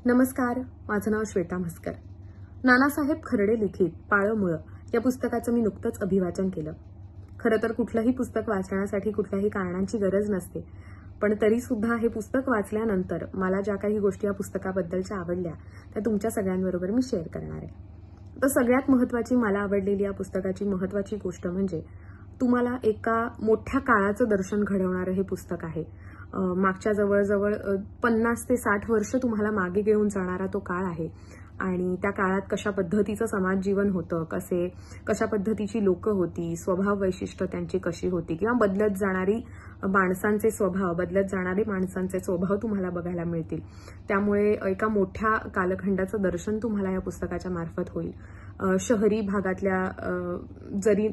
नमस्कार, माझं नाव श्वेता म्हस्कर. नानासाहेब खर्डे लिखित पाळं मुळं या पुस्तकाचं मी नुकतंच अभिवाचन केलं. खरं तर कुठलंही पुस्तक वाचण्यासाठी कुठल्याही कारणांची गरज नसते, पण तरी सुद्धा हे पुस्तक वाचल्यानंतर मला ज्या काही गोष्टी या पुस्तकाबद्दलच्या आवडल्या त्या तुमच्या सगळ्यांबरोबर मी शेअर करणार आहे. तर सगळ्यात महत्त्वाची मला आवडलेली या पुस्तकाची महत्त्वाची गोष्ट म्हणजे तुम्हाला एका मोठ्या काळाचं दर्शन घडवणारं हे पुस्तक आहे. मागच्या जवळजवळ 50 ते 60 वर्ष तुम्हाला मागे घेऊन जाणारा तो काळ आहे आणि त्या काळात कशा पद्धतीचं समाज जीवन होतं, कशा पद्धतीची लोकं होती, स्वभाव वैशिष्ट्य त्यांची कशी होती किंवा बदलत जाणारे माणसांचे स्वभाव तुम्हाला बघायला मिळतील. त्यामुळे एका मोठ्या कालखंडाचं दर्शन तुम्हाला या पुस्तकाच्या मार्फत होईल. शहरी भागातल्या जरी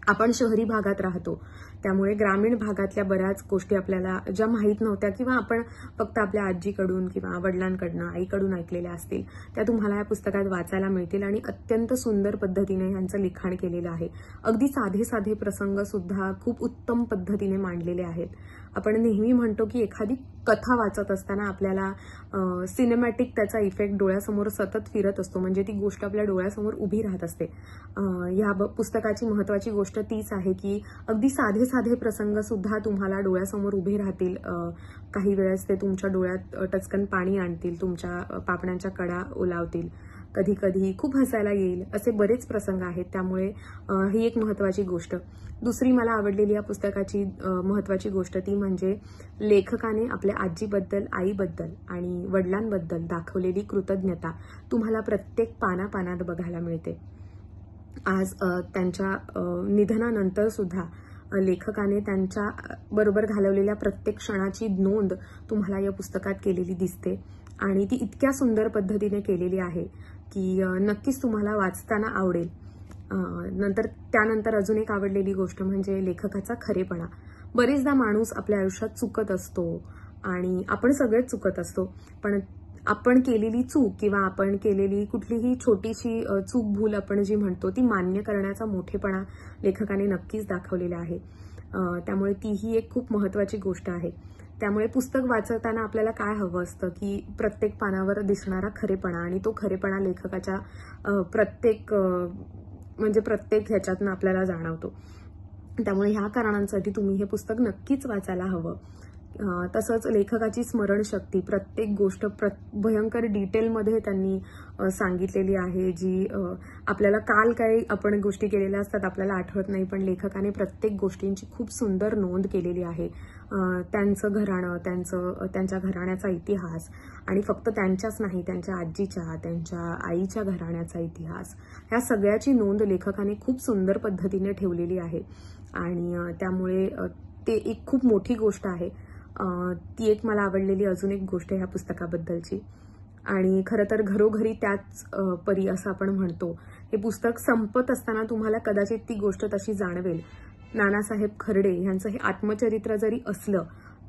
आपण शहरी भागात राहतो त्यामुळे ग्रामीण भागातल्या बऱ्याच गोष्टी आपल्याला ज्या माहीत नव्हत्या किंवा आपण फक्त आपल्या आजीकडून किंवा वडिलांकडून आईकडून ऐकलेल्या असतील त्या तुम्हाला या पुस्तकात वाचायला मिळतील आणि अत्यंत सुंदर पद्धतीने यांचं लिखाण केलेलं आहे. अगदी साधे साधे प्रसंग सुद्धा खूप उत्तम पद्धतीने मांडलेले आहेत. आपण नेहमी म्हणतो की एखादी कथा वाचत असताना आपल्याला सिनेमॅटिक त्याचा इफेक्ट डोळ्यासमोर सतत फिरत असतो, म्हणजे ती गोष्ट आपल्या डोळ्यासमोर उभी राहत असते. या पुस्तकाची महत्त्वाची गोष्ट तीच आहे की अगदी साधे साधे प्रसंग सुद्धा तुम्हाला डोळ्यासमोर उभे राहतील. काही वेळेस ते तुमच्या डोळ्यात टचकन पाणी आणतील, तुमच्या पापण्यांच्या कडा ओलावतील, कधी कधी खूप हसायला येईल, असे बरेच प्रसंग आहेत. त्यामुळे ही एक महत्त्वाची गोष्ट. दुसरी मला आवडलेली या पुस्तकाची महत्त्वाची गोष्ट ती म्हणजे लेखकाने आपल्या आजीबद्दल, आईबद्दल आणि वडिलांबद्दल दाखवलेली कृतज्ञता तुम्हाला प्रत्येक पानापानात बघायला मिळते. आज त्यांच्या निधनानंतर सुद्धा लेखकाने त्यांच्या बरोबर घालवलेल्या प्रत्येक क्षणाची नोंद तुम्हाला या पुस्तकात केलेली दिसते आणि ती इतक्या सुंदर पद्धतीने केलेली आहे की नक्कीच तुम्हाला वाचताना आवडेल. त्यानंतर अजून एक आवडलेली गोष्ट म्हणजे लेखकाचा खरेपणा. बरेचदा माणूस आपल्या आयुष्यात चुकत असतो आणि आपण सगळेच चुकत असतो, पण आपण केलेली चूक किंवा आपण केलेली कुठलीही छोटीशी चूक भूल आपण जी म्हणतो ती मान्य करण्याचा मोठेपणा लेखकाने नक्कीच दाखवलेला आहे. त्यामुळे तीही एक खूप महत्त्वाची गोष्ट आहे. त्यामुळे पुस्तक वाचताना आपल्याला काय हवं असतं की प्रत्येक पानावर दिसणारा खरेपणा, आणि तो खरेपणा लेखकाच्या प्रत्येक ह्याच्यातनं आपल्याला जाणवतो. त्यामुळे ह्या कारणांसाठी तुम्ही हे पुस्तक नक्कीच वाचायला हवं. तसंच लेखकाची स्मरणशक्ती, प्रत्येक गोष्ट भयंकर डिटेलमध्ये त्यांनी सांगितलेली आहे, जी आपल्याला काल काही आपण गोष्टी केलेल्या असतात आपल्याला आठवत नाही, पण लेखकाने प्रत्येक गोष्टींची खूप सुंदर नोंद केलेली आहे. त्यांचं घराणं, त्यांच्या घराण्याचा इतिहास, आणि फक्त त्यांच्याच नाही, त्यांच्या आजीच्या, त्यांच्या आईच्या घराण्याचा इतिहास, ह्या सगळ्याची नोंद लेखकाने खूप सुंदर पद्धतीने ठेवलेली आहे आणि त्यामुळे ते एक खूप मोठी गोष्ट आहे. ती एक मला आवडलेली अजून एक गोष्ट ह्या पुस्तकाबद्दलची. आणि खरं तर घरोघरी त्याच परी असं आपण म्हणतो. हे पुस्तक संपत असताना तुम्हाला कदाचित ती गोष्ट तशी जाणवेल. नानासाहेब खर्डे यांचं हे आत्मचरित्र जरी असलं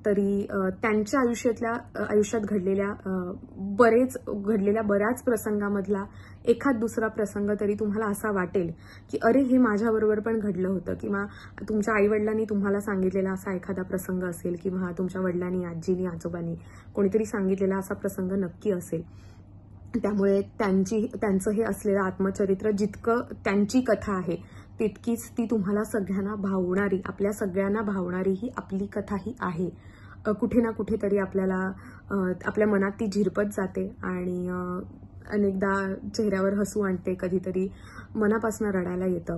तरी त्यांच्या आयुष्यात घडलेल्या बऱ्याच प्रसंगामधला एखाद दुसरा प्रसंग तरी तुम्हाला असा वाटेल की अरे हे माझ्याबरोबर पण घडलं होतं, किंवा तुमच्या आईवडिलांनी तुम्हाला सांगितलेला असा एखादा प्रसंग असेल, किंवा तुमच्या वडिलांनी, आजीनी, आजोबांनी कोणीतरी सांगितलेला असा प्रसंग नक्की असेल. त्यामुळे त्यांचं हे असलेलं आत्मचरित्र जितकं त्यांची कथा आहे तितकीच ती तुम्हाला सगळ्यांना भावणारी, आपल्या सगळ्यांना भावणारी ही आपली कथा ही आहे. कुठे ना कुठेतरी आपल्या मनात ती झिरपत जाते आणि अनेकदा चेहऱ्यावर हसू आणते, कधीतरी मनापासून रडायला येतं.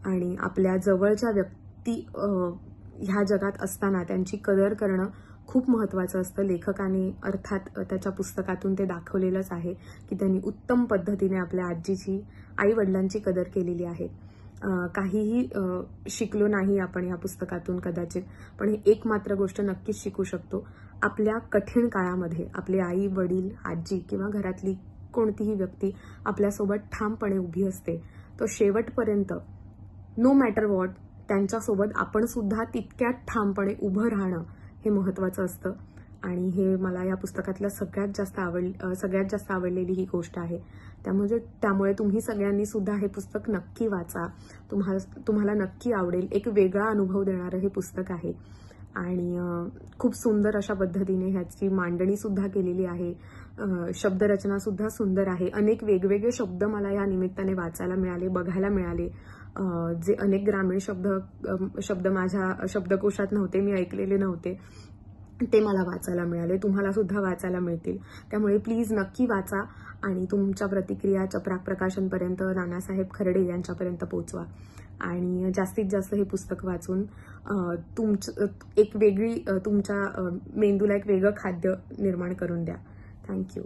आणि आपल्या जवळच्या व्यक्ती ह्या जगात असताना त्यांची कदर करणं खूप महत्त्वाचं असतं. लेखकाने अर्थात त्याच्या पुस्तकातून ते दाखवलेलंच आहे की त्यांनी उत्तम पद्धतीने आपल्या आजीची, आई वडिलांची कदर केलेली आहे. काहीही शिकलो नाही आपण या पुस्तकातून कदाचित, पण एक मात्र गोष्ट नक्कीच शिकू शकतो. आपल्या कठीण काळामध्ये आपले आई वडील, आजी किंवा घरातली कोणतीही व्यक्ती आपल्यासोबत ठामपणे उभी असते. तो शेवटपर्यंत नो मॅटर व्हॉट त्यांच्यासोबत आपण सुद्धा तितक्यात ठामपणे उभं राहणं हे महत्त्वाचं असतं. आणि हे मला या पुस्तकातल्या सगळ्यात जास्त आवडलेली ही गोष्ट आहे. त्यामुळे तुम्ही सगळ्यांनी सुद्धा हे पुस्तक नक्की वाचा. तुम्हाला नक्की आवडेल. एक वेगळा अनुभव देणारं हे पुस्तक आहे. आणि खूप सुंदर अशा पद्धतीने ह्याची मांडणी सुद्धा केलेली आहे. शब्दरचना सुद्धा सुंदर आहे. अनेक वेगवेगळे शब्द मला या निमित्ताने वाचायला मिळाले, बघायला मिळाले. जे अनेक ग्रामीण शब्द माझ्या शब्दकोशात नव्हते, मी ऐकलेले नव्हते, ते मला वाचायला मिळाले. तुम्हाला सुद्धा वाचायला मिळतील. त्यामुळे प्लीज नक्की वाचा आणि तुमच्या प्रतिक्रिया चपराक प्रकाशनपर्यंत, नानासाहेब खर्डे यांच्यापर्यंत पोहोचवा. आणि जास्तीत जास्त हे पुस्तक वाचून एक वेगळी तुमच्या मेंदूला एक वेगळं खाद्य निर्माण करून द्या. थँक्यू.